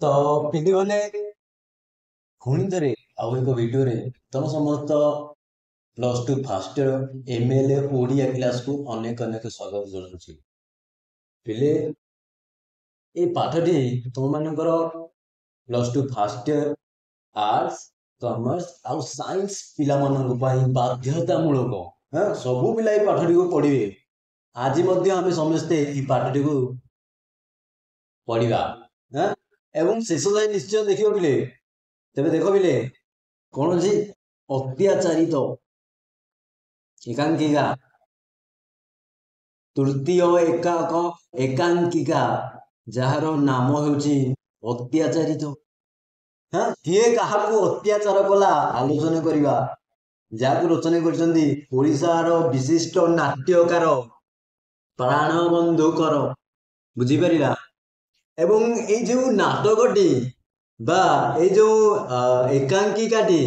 ତ ପିଲାମାନେ ପୁଣି ଥରେ ଆଉ ଏକ ଭିଡ଼ିଓରେ ତମ ସମସ୍ତ plus two first year MLA ଓଡ଼ିଆ କ୍ଲାସକୁ ଅନେକ ଅନେକ ସ୍ୱାଗତ ଜଣାଉଛି। ପିଲେ এই ପାଠଟି ତୁମମାନଙ୍କର plus two first year arts commerce ଆଉ ସାଇନ୍ସ ପିଲାମାନଙ୍କ ପାଇଁ ବାଧ୍ୟତାମୂଳକ। ସବୁ ପିଲା এই ପାଠଟିକୁ ପଢ଼ିବେ। ଆଜି ମଧ୍ୟ ଆମେ ସମସ୍ତେ এই ପାଠଟିକୁ ପଢ଼ିବା ଏବଂ ଶେଷ ଯାଏ ନିଶ୍ଚୟ ଦେଖିବ ପିଲେ। ତେବେ ଦେଖ ପିଲେ କଣ ଅଛି ଅତ୍ୟାଚାରିତ ଏକାଙ୍କିକା ତୃତୀୟ ଏକାକ ଏକାଙ୍କିକା ଯାହାର ନାମ ହେଉଛି ଅତ୍ୟାଚାରିତ। କିଏ କାହାକୁ ଅତ୍ୟାଚାର କଲା ଆଲୋଚନା କରିବା, ଯାହାକୁ ରଚନା କରିଛନ୍ତି ଓଡ଼ିଶାର ବିଶିଷ୍ଟ ନାଟ୍ୟକାର ପ୍ରାଣବନ୍ଧୁକର। ବୁଝିପାରିଲା? ଏବଂ ଏଇ ଯୋଉ ନାଟକଟି ବା ଏଇ ଯୋଉ ଏକାଙ୍କିକାଟି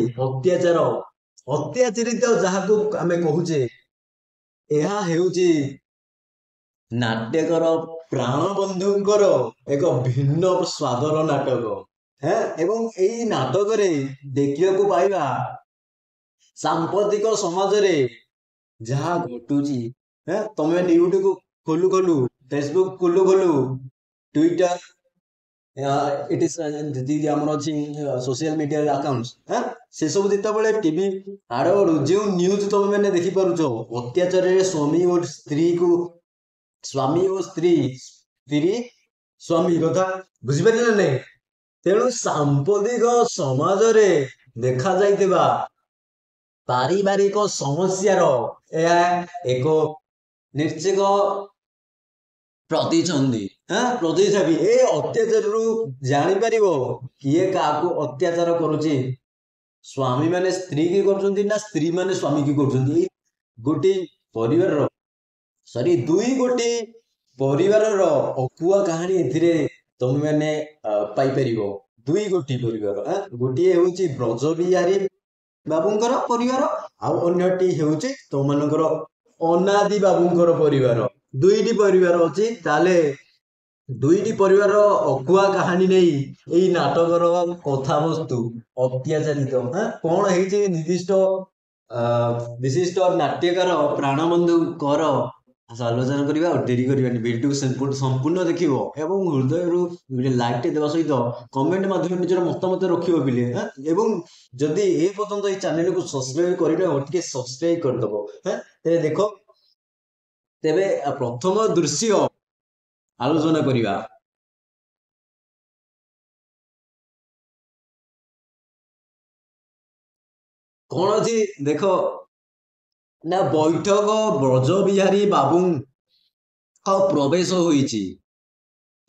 ଅତ୍ୟାଚାରିତ ଯାହାକୁ ଆମେ କହୁଛେ, ଏହା ହେଉଛି ନାଟ୍ୟକାର ପ୍ରାଣବନ୍ଧୁଙ୍କର ଏକ ଭିନ୍ନ ସ୍ୱାଦର ନାଟକ। ଏବଂ ଏଇ ନାଟକରେ ଦେଖିବାକୁ ପାଇବା ସାମ୍ପ୍ରତିକ ସମାଜରେ ଯାହା ଘଟୁଛି। ତମେ ୟୁଟ୍ୟୁବ ଖୋଲୁ ଖୋଲୁ, ଫେସବୁକ୍ ଖୋଲୁ ଖୋଲୁ, ट्विटर इट इज जी आमर अच्छी सोशल मीडिया अकाउंट्स से सब जिते टीवी आड़ जो न्यूज तुम मैंने देखिपार अत्याचार स्वामी और स्त्री को स्वामी और स्त्री स्त्री स्वामी कथा बुझिपारे ना नहीं। तेणु सांप्रतिक समाज रे देखा जाइतिबा पारिवारिक समस्यार एक निश्चित प्रतिछंदी प्रतिछवि ए अत्याचार जापर किए क्या अत्याचार करुच्ची, स्वामी माने स्त्री की कर ना स्त्री माने स्वामी की कर गोटे परिवार सॉरी दुई गोटे परिवार अकुआ कहानी ए तुम मैंने पाइपर दुई गोटी परिवार गोटे हूँ ब्रज बिहारी बाबूंकर परिवार आउ अन्यटी हूँ तुम मानकर अनादि बाबूंकर परिवार। दुईटी परिवार अच्छी ताले दुईटी परिवार अकुआ कहानी नहीं यही नाटकर कथा वस्तु अत्याचारित कौन है निर्दिष्ट विशिष्ट नाट्यकार प्राणबंधु कर आलोचना करवा डेरी करवानी वीडियो संपूर्ण देख हृदय लाइक टे देवा सहित कमेंट माध्यम निजर मतामत रखियो पिले एवं जदि ए पर्यंत ये चैनल को सब्सक्राइब कर सब्सक्राइब करदब। तेरे देखो तेरे प्रथम दृश्य आलोचना करिवा। कौन अच्छी देख ना बैठक ब्रज बिहारी बाबू प्रवेश होईची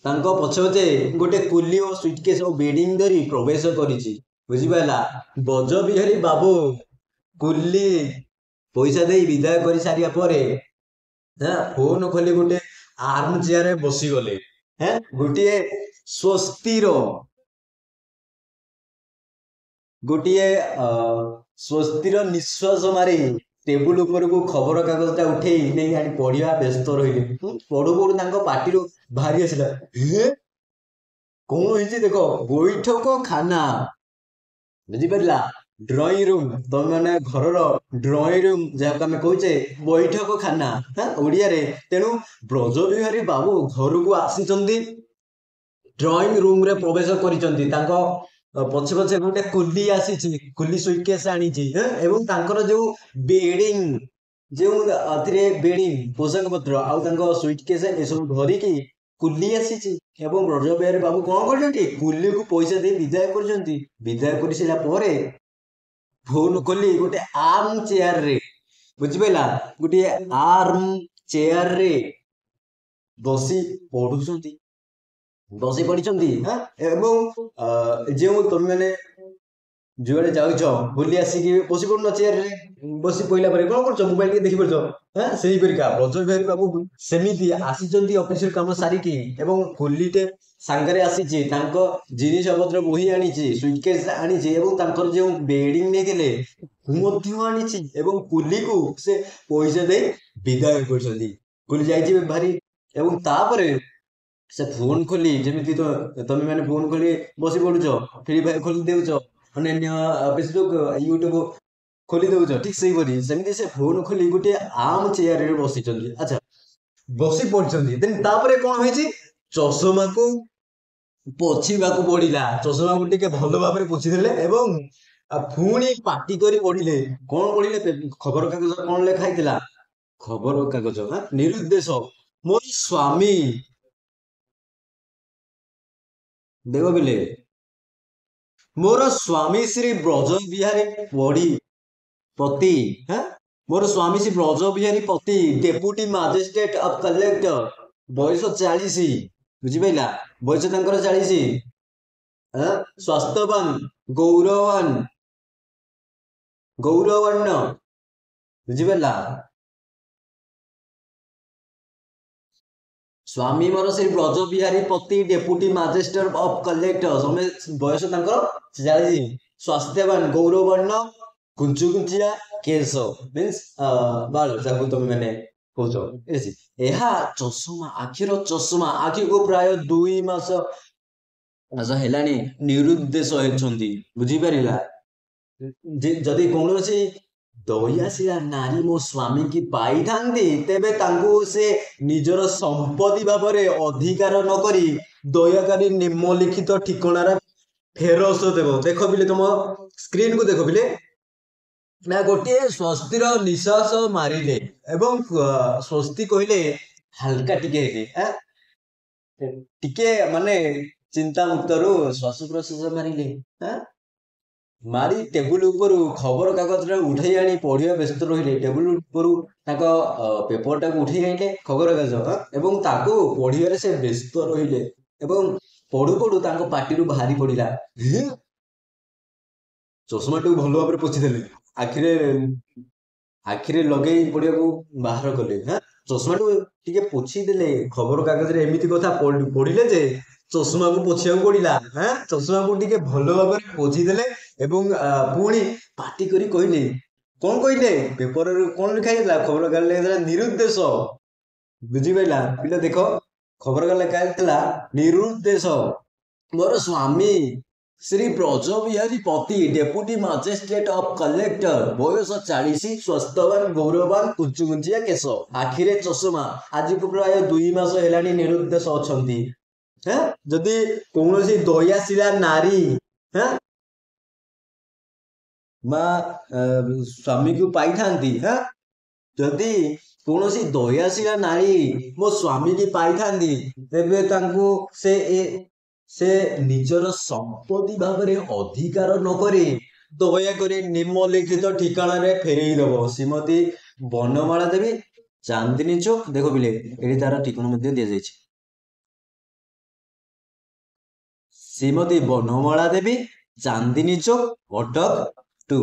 पछे गोटे कुली और सुटकेस और बेडिंग धरी प्रवेश करिची। बुझिपाला ब्रज बिहारी बाबू कुली पैसा दे विदाय कर सारिया परे फोन खोली गोटे आर्म चेयर बसी गले गोटे स्वस्तिर गोटे स्वस्तिर निश्वास मारी टेबुल ऊपर को खबर कागज टा उठे नहीं पढ़िया व्यस्त रही पढ़ू पढ़ू पार्टी बाहरी आसला कौन है देख बैठक खाना बुझिपारा ड्रॉइंग रूम तुम मैंने घर ड्रॉइंग रूम जहाँ आम कहे बैठक खाना ओडिया रे। तेणु ब्रज बिहारी बाबू घर को आसी ड्रॉइंग रूम रे प्रवेश करिसंती पछे पछे गोटे कुली आसी कुली सुटकेस आनी जो बेडिंग जो बेडिंग पोशाक पत्र आउ सुटकेस ए सब धरिकी कुली आसी ब्रज बिहारी बाबू कौन कर कुली को पैसा दे विदाय कर सारा पर फोन खोली गोटे आर्म चेयर रे बुझिपारा गोटे आर्म चेयर रे बसी पढ़ुंट बसी पड़ी जो तुम मैंने जुआड़े जाऊ बुली आसिक बसी पड़न चेयर रे बसी पड़ा पर कौन कर मोबाइल के देखी पार से परिका ब्रज बिहारी बाबू सेमती आसी ऑफिस काम सारिकी कुलीटे सांगरे आसी जिनिस पत्र बोही आनी सुटकेस आनी जो बेडिंग नहीं आनी कुली को से पैसा दे विदाय कर कुली जाइए भारी से फोन खोली जमी तो तुम मैंने फोन खोली बस पड़ुच फ्री फायर खोली देउच अन्य फेसबुक यूट्यूब खोली देउच ठीक से परी सेमती से फोन खोली गोटे आम चेयर रे बसी अच्छा बसी पड़छन्ती देन तापरे कोन होइछि चश्मा को पोछिबाकू पड़िला चश्मा को टिके भलो भाबरे पोछि देले एवं पुणी पाटी करी पढ़िले कौन पढ़िले खबर कागज कौन लेखा ହେଇଥିଲା खबर कागज निरुद्देश मोर स्वामी देव बिले मोर स्वामी श्री ब्रज बिहारी पढ़ी पति मोर स्वामी श्री ब्रज बिहारी पति डेप्यूटी मजिस्ट्रेट ऑफ कलेक्टर बयस 40 बुझिपाइला बयस तांकर 40 स्वास्थ्यवान गौरवर्ण बुझिपारा स्वामी मोर श्री ब्रज बिहारी पति डेप्यूटी मजिस्ट्रेट ऑफ कलेक्टर समय बयस तांकर 40 स्वास्थ्यवान गौरवर्ण कुंचुकुंचिया केश मीन्स बाल जाको तुम मैंने कहछ एहा चश्मा आखिर चश्मा आखि को प्राय 2 मास हेलानी निरुद्देश होइछन्ती बुझी परिला जदि कौनसी दयाशिला नारी मो स्वामी की पाई थांती तेबे तांकु से निजर संपत्ति भाबरे अधिकार न करी दयाकारी निम्नलिखित ठिकानार फेरस देव देख बिले तुम स्क्रीन को देख बिले ना गोटे स्वस्तिर निश्वास मारिले एवं स्वस्ति कहले हल्का टिके माने चिंता मुक्त रू श्वास प्रश्वास मारिले मारी टेबुल ऊपर खबर कागज उठे आनी पढ़िया व्यस्त रहिले टेबुल ऊपर पेपर टाक उठे आइले खबर कागज एवं ताको पढ़िया से व्यस्त रहिले एवं पढ़ु पढ़ु ताको पार्टी रु बाहरी पड़िला चश्मा टाक भल भाव पोछिदेले आखिरे लगे पड़िया को बाहर कले चश्मा टाक पोछिदेले खबर कागज एमती कथा पढ़िले जे चश्मा को पोछिया पड़ा चश्मा को टिके भल भाव पोछिदेले एवं पुणी पार्टी करी कहले कौन कहले पेपर कौन लिखा है खबर कागज लिखा निरुद्देश बुझीपारा पिला देख खबर कागज लिखा निरुद्देश मोर स्वामी श्री ब्रज बिहारी पति डेप्यूटी मजिस्ट्रेट ऑफ कलेक्टर बयस 40 स्वस्थवान गौरवान कुंचुकुंचिया केश आखिरे चश्मा आज को प्राय 2 मास हेलानी निरुद्देश अछंती जदि कौनसी दयाशिला नारी स्वामी को पाई थांती जदि कौनसी दयाशिला नारी मो स्वामी की पाई थांती तेबे तांको से निजर संपत्ति भाबरे अधिकार न करे दया करे निम्नलिखित ठिकाना रे फेरई दबो श्रीमती बनमाला देवी चांदनी चौक देखो बिले एडी तार ठिकाना मध्ये दिया जायछि श्रीमती बनमाला देवी चांदनी चौक कटक 2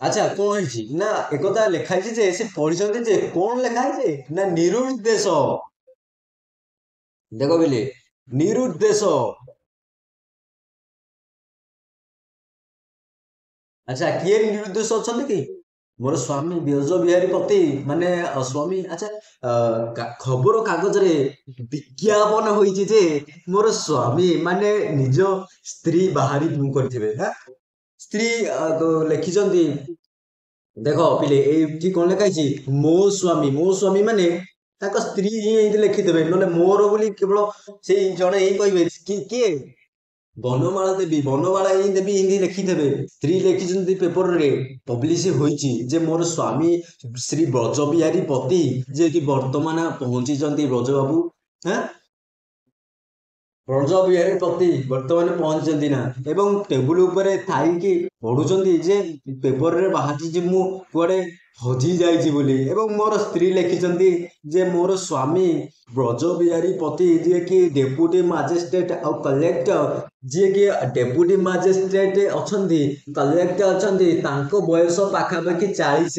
अच्छा कौन है ना एकता लिखाई जे से पढ़ी जे कौन लिखाई जे ना निरुद्देश देखो बिले निरुद्देश अच्छा किए निरुद्देश अच्छा कि मोर स्वामी ब्रज बिहारी पति माने स्वामी अच्छा खबर कागज रे विज्ञापन होइछि जे मोर स्वामी माने निज स्त्री बाहरी करथिबे स्त्री लिखिछन्ती देखो पिले एठी कोन लिखाइछि मो स्वामी माने ताको स्त्री ही लिखिदेवे ना मोर बोली केवल से जड़े ही कहे किए बनमाला ही देवी हिंदी लिखिदेवे स्त्री लिखि पेपर रे पब्लिश होइछि जे मोर स्वामी श्री ब्रज बिहारी पति जे कि वर्तमान पहुंची ब्रज बाबू ब्रज बिहारी पति वर्तमान पहुंची ना एवं टेबुल उपरे थाई कि पढ़ुचंती जे पेपर रे बाहर जे मु कुआडे हजी जाइछि बोली एवं मोर स्त्री लिखिचंती जे मोर स्वामी ब्रज बिहारी पति जे कि डेप्यूटी मजिस्ट्रेट और कलेक्टर जे कि डेप्यूटी मजिस्ट्रेट अछंती कलेक्टर अछंती तांको बयस पाखापाखि 40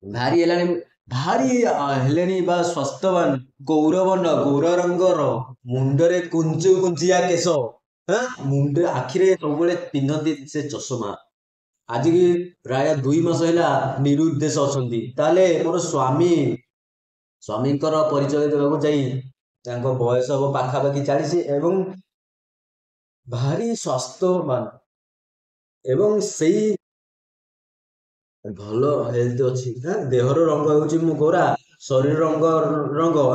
भारी हेलानी भारी हेलेनी बा स्वस्थवान गौरवन गौर रंगर मुंडरे कुंचु कुंचिया केश मुंडे आखिरे सबले पिन्हती से चश्मा आज की प्राय 2 मास हैला निरुद्देश अछंती ताले मोर स्वामी स्वामींकर परिचय देबाको जाई ତାଙ୍କ ବୟସ ହବ ପାଖାପାଖି 40 ଏବଂ ଭାରି ସ୍ୱାସ୍ଥ୍ୟବାନ ଏବଂ ସେଇ ଭଲ ହେଲ୍ଥ ଅଛି। ଦେହର ରଙ୍ଗ ହେଉଛି ମୁଁ ଗୋରା, ଶରୀର ରଙ୍ଗ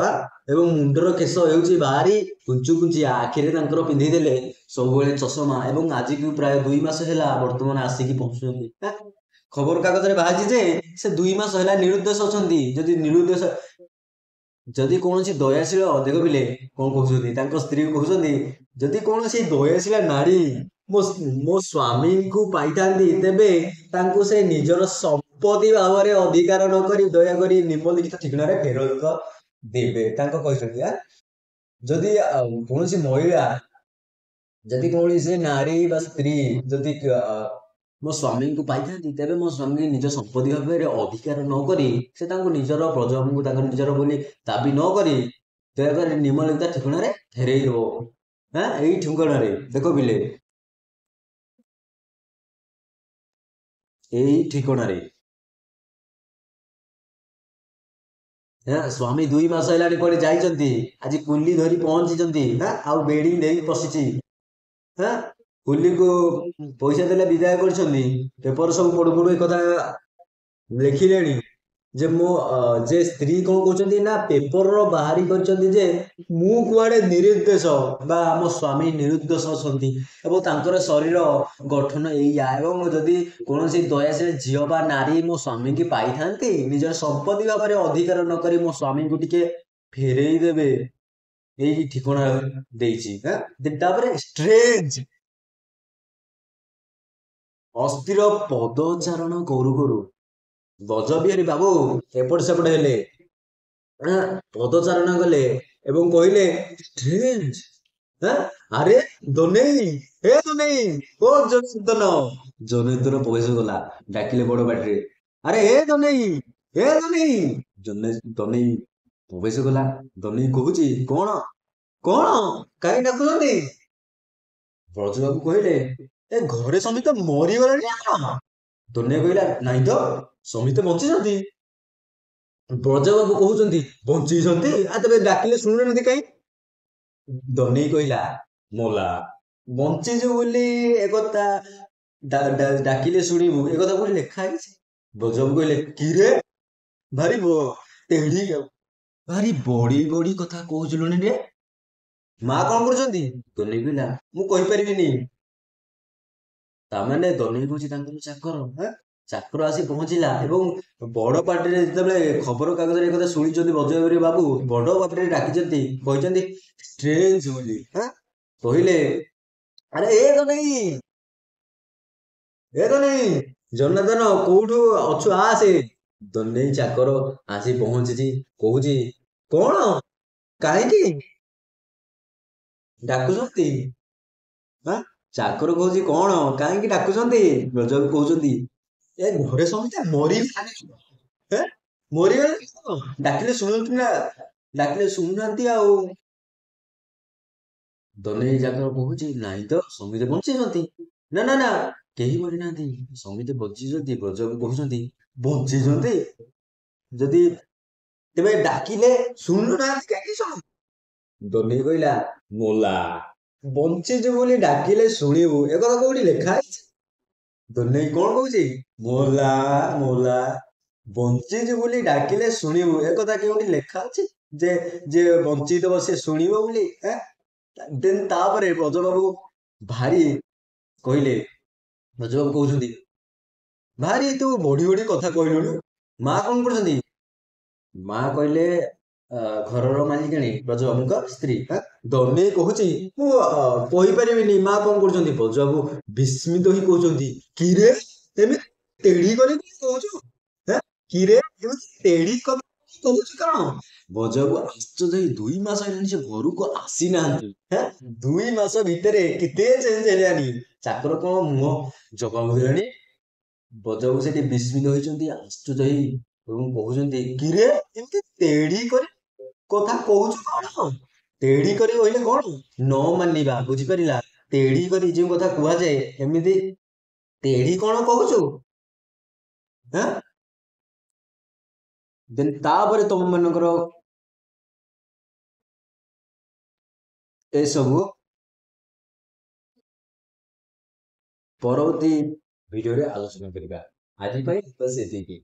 ଏବଂ ମୁଣ୍ଡର କେଶ ହେଉଛି ଭାରି କୁଞ୍ଚୁ କୁଞ୍ଚିଆ। ଆଖିରେ ତାଙ୍କର ପିନ୍ଧିଦେଲେ ସବୁବେଳେ ଚଷମା ଏବଂ ଆଜିକୁ ପ୍ରାୟ 2 ମାସ ହେଲା ବର୍ତ୍ତମାନ ଆସିକି ପହଞ୍ଚୁଛନ୍ତି। ଖବର କାଗଜରେ ବାହାରିଛି ଯେ ସେ 2 ମାସ ହେଲା ନିରୁଦ୍ଦେଶ ଅଛନ୍ତି। ଯଦି କୌଣସି ଦୟାଶୀଳ ଦେଖ ପିଲେ କଣ କହୁଛନ୍ତି, ତାଙ୍କ ସ୍ତ୍ରୀ କହୁଛନ୍ତି ଯଦି କୌଣସି ଦୟାଶୀଳ ନାରୀ ମୋ ମୋ ସ୍ୱାମୀଙ୍କୁ ପାଇଥାନ୍ତି ତେବେ ତାଙ୍କୁ ସେ ନିଜର ସମ୍ପତ୍ତି ଭାବରେ ଅଧିକାର ନ କରି ଦୟାକରି ନିମ୍ନଲିଖିତ ଠିକଣାରେ ଫେରତ ଦେବେ। ତାଙ୍କ କହିଛନ୍ତି ଯଦି କୌଣସି ମହିଳା, ଯଦି କୌଣସି ନାରୀ ବା ସ୍ତ୍ରୀ ଯଦି ମୋ ସ୍ୱାମୀଙ୍କୁ ପାଇଥାନ୍ତି ତେବେ ମୋ ସ୍ୱାମୀ ନିଜ ସମ୍ପତ୍ତି ଭାବରେ ଅଧିକାର ନ କରି ସେ ତାଙ୍କୁ ନିଜର ପ୍ରଜଙ୍କୁ ତାଙ୍କ ନିଜର ବୋଲି ଦାବି ନ କରି ଦୟାକରି ନିମ୍ନଲିଖିତ ଠିକଣାରେ ଫେରେଇ ଦେବ। ଏଇ ଠିକଣାରେ ଦେଖ ପିଲେ, ଏଇ ଠିକଣାରେ ସ୍ୱାମୀ 2 ମାସ ହେଲାଣି କୁଆଡେ ଯାଇଛନ୍ତି, ଆଜି କୁଲି ଧରି ପହଞ୍ଚିଛନ୍ତି। ଆଉ ବେଡିଂ ଦେଇକି ପଶିଛି। କୁଲିକୁ ପଇସା ଦେଲେ ବିଦାୟ କରିଛନ୍ତି। ପେପର ସବୁ ପଢୁ ପଢୁ ଏ କଥା ଲେଖିଲେଣି ଯେ ଯେ ସ୍ତ୍ରୀ କଣ କହୁଛନ୍ତି ନା ପେପର ବାହାରି କରିଛନ୍ତି ଯେ ମୁଁ କୁଆଡେ ନିରୁଦ୍ଦେଶ ବା ଆମ ସ୍ୱାମୀ ନିରୁଦ୍ଦେଶ ଅଛନ୍ତି ଏବଂ ତାଙ୍କର ଶରୀର ଗଠନ ଏଇଆ, ଏବଂ ଯଦି କୌଣସି ଦୟାଶୀଳ ଝିଅ ବା ନାରୀ ମୋ ସ୍ୱାମୀକି ପାଇଥାନ୍ତି ନିଜର ସମ୍ପତ୍ତି ଭାବରେ ଅଧିକାର ନ କରି ମୋ ସ୍ୱାମୀଙ୍କୁ ଟିକେ ଫେରେଇ ଦେବେ। ଏଇ ଠିକଣା ଦେଇଛି। ତାପରେ ଷ୍ଟ୍ରେଞ୍ଜ ଅସ୍ଥିର ପଦଚାରଣ କରୁ କରୁ ଗଜବିହାରୀ ବାବୁ ଏପଟ ସେପଟ ହେଲେ, ପଦଚାରଣ କଲେ ଏବଂ କହିଲେ ଷ୍ଟ୍ରେଞ୍ଜ ଆରେ ଦନେଇ, ହେ ଦନେଇ, ଓ ଜନାର୍ଦ୍ଦନ। ଜନେନ୍ଦ୍ର ପ୍ରବେଶ କଲା, ଡାକିଲେ ବଡ ପାଟିରେ, ଆରେ ହେ ଦନେଇ, ହେ ଦନେଇ। ଦନେଇ ପ୍ରବେଶ କଲା। ଦନେଇ କହୁଛି କଣ କଣ କାହିଁ ଡାକୁଛନ୍ତି? ବ୍ରଜବାବୁ କହିଲେ ଏ ଘରେ ସମିତ ମରିଗଲେଣି ଆପଣ। ଦନେଇ କହିଲା ନାଇଁ ତ, ସମିତ ବଞ୍ଚିଛନ୍ତି। ବ୍ରଜବାବୁ କହୁଛନ୍ତି ବଞ୍ଚିଛନ୍ତି, ତେବେ ଡାକିଲେ ଶୁଣୁନାହାନ୍ତି କାହିଁ? ଦନେଇ କହିଲା ମଲା, ବଞ୍ଚିଛୁ ବୋଲି ଏକଥା ଡାକିଲେ ଶୁଣିବୁ ଏକଥା କୋଉଠି ଲେଖା ହେଇଛି? ବ୍ରଜବାବୁ କହିଲେ କିରେ ଭାରି ତେଢି ଭାରି ବଢି ବଢି କଥା କହୁଥିଲୁଣି ରେ। ମା କଣ କରୁଛନ୍ତି? ଦନେଇ କହିଲା ମୁଁ କହିପାରିବିନି। ତାମାନେ ଦନେଇ କହୁଛି ତାଙ୍କର ଚାକର। ଚାକର ଆସି ପହଞ୍ଚିଲା ଏବଂ ବଡ ପାଟିରେ ଯେତେବେଳେ ଖବର କାଗଜରେ କଥା ଶୁଣିଛନ୍ତି ବ୍ରଜବିହାରୀ ବାବୁ, ବଡ ପାଟିରେ ଡାକିଛନ୍ତି, କହିଛନ୍ତି ଷ୍ଟ୍ରେଞ୍ଜ ବୋଲି। କହିଲେ ଆରେ ଏ ଦନେଇ, ଏ ଦନେଇ, ଜନାର୍ଦ୍ଦନ କୋଉଠୁ ଅଛୁ ଆସେ। ଦନେଇ ଚାକର ଆସି ପହଞ୍ଚିଛି, କହୁଛି କଣ କାହିଁକି ଡାକୁଛନ୍ତି? ଚାକର କହୁଛି କଣ କାହିଁକି ଡାକୁଛନ୍ତି? ବ୍ରଜବାବୁ କହୁଛନ୍ତି ଏ ଘରେ ସମସ୍ତେ ମରିଗଲେ, ଡାକିଲେ ଶୁଣୁଛନ୍ତି ନା, ଡାକିଲେ ଶୁଣୁନାହାନ୍ତି ଆଉ। ଦନେଇ ଚାକର କହୁଛି ନାଇଁ ତ, ସମିତେ ବଞ୍ଚିଛନ୍ତି। ନା ନା ନା, କେହି ମରିନାହାନ୍ତି, ସମିତେ ବଞ୍ଚିଛନ୍ତି। ବ୍ରଜବାବୁ କହୁଛନ୍ତି ବଞ୍ଚିଛନ୍ତି ଯଦି ତେବେ ଡାକିଲେ ଶୁଣୁନାହାନ୍ତି କାହିଁକି? ଶୁଣୁ। ଦନେଇ କହିଲା ମଲା, ବଞ୍ଚିଛୁ ବୋଲି ଡାକିଲେ ଶୁଣିବୁ ଏକଥା କୋଉଠି ଲେଖା ହେଇଛି? ଦନେଇ କଣ କହୁଛି? ମଲା ମଲା, ବଞ୍ଚିଛୁ ବୋଲି ଡାକିଲେ ଶୁଣିବୁ ଏକଥା କେଉଁଠି ଲେଖା ଅଛି ଯେ ଯେ ବଞ୍ଚିଥିବ ସେ ଶୁଣିବ ବୋଲି? ଦେନ୍ ତାପରେ ବ୍ରଜବାବୁ ଭାରି କହିଲେ, ବ୍ରଜବାବୁ କହୁଛନ୍ତି ଭାରି ତୁ ବଢି ବଢି କଥା କହିଲୁଣି। ମା କଣ କରୁଛନ୍ତି? ମା କହିଲେ ଘରର ମାଲିକାଣୀ ବ୍ରଜବାବୁଙ୍କ ସ୍ତ୍ରୀ। ଦନେଇ କହୁଛି ମୁଁ କହିପାରିବିନି ମା କଣ କରୁଛନ୍ତି। ବ୍ରଜବାବୁ ବିସ୍ମିତ ହିଁ କହୁଛନ୍ତି କିରେ ଏମିତି ତେଢି କରି କହୁଛୁ? କିରେ ଏମିତି ତେଢି କରି କହୁଛୁ କଣ? ବ୍ରଜବାବୁ ଆଶ୍ଚର୍ଯ୍ୟ ହେଇ 2 ମାସ ହେଲାଣି ସେ ଘରକୁ ଆସିନାହାନ୍ତି। 2 ମାସ ଭିତରେ କେତେ ଚେଞ୍ଜ ହେଲାଣି। ଚାକର କଣ ମୁହଁ ଜବାବ ଦେଲାଣି। ବ୍ରଜବାବୁ ସେଠି ବିସ୍ମିତ ହେଇଛନ୍ତି, ଆଶ୍ଚର୍ଯ୍ୟ ହେଇ ଏବଂ କହୁଛନ୍ତି କିରେ ଏମିତି ତେଢି କରି କଥା କହୁଛୁ କଣ? ତେଢି କରି କହିଲେ କଣ? ନ ମାନିବା, ବୁଝିପାରିଲା? ତେଢି କରି ଯେଉଁ କଥା କୁହାଯାଏ, ଏମିତି ତେଢି କଣ କହୁଛୁ? ଦେନ୍ ତାପରେ ତମ ମାନଙ୍କର ଏସବୁ ପରବର୍ତ୍ତୀ ଭିଡିଓରେ ଆଲୋଚନା କରିବା। ଆଜି ପାଇଁ ବସ୍ ଏତିକି।